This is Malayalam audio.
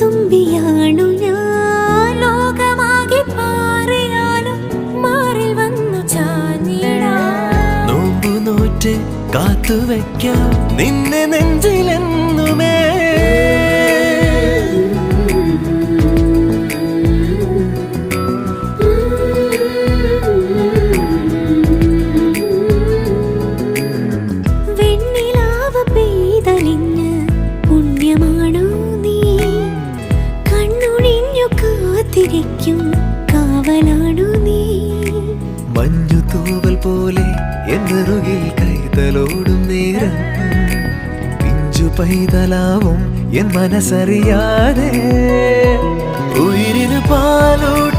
തുമ്പിയാണു ഞാൻ ലോകമാകെ പാറിയാലും മാറിൽ വന്നു ചാഞ്ഞിടാം നോമ്പു നോറ്റ് കാത്തുവയ്ക്കാം നിന്നെ നെഞ്ചിലെന്നുമേ വെണ്ണിലാവ് പെയ്തലിഞ്ഞ് പുണ്യമാണോ നീ കണ്ണുണിഞ്ഞു കാത്തിരിക്കും കാവലാണു നീ മഞ്ഞു തൂവൽ പോലെ എന്നറുകിൽ കൈതലോടും നേരം പിഞ്ചു പൈതലാവും എൻ മനസ്സറിയാതെ ഉയിരിന് പാലോട്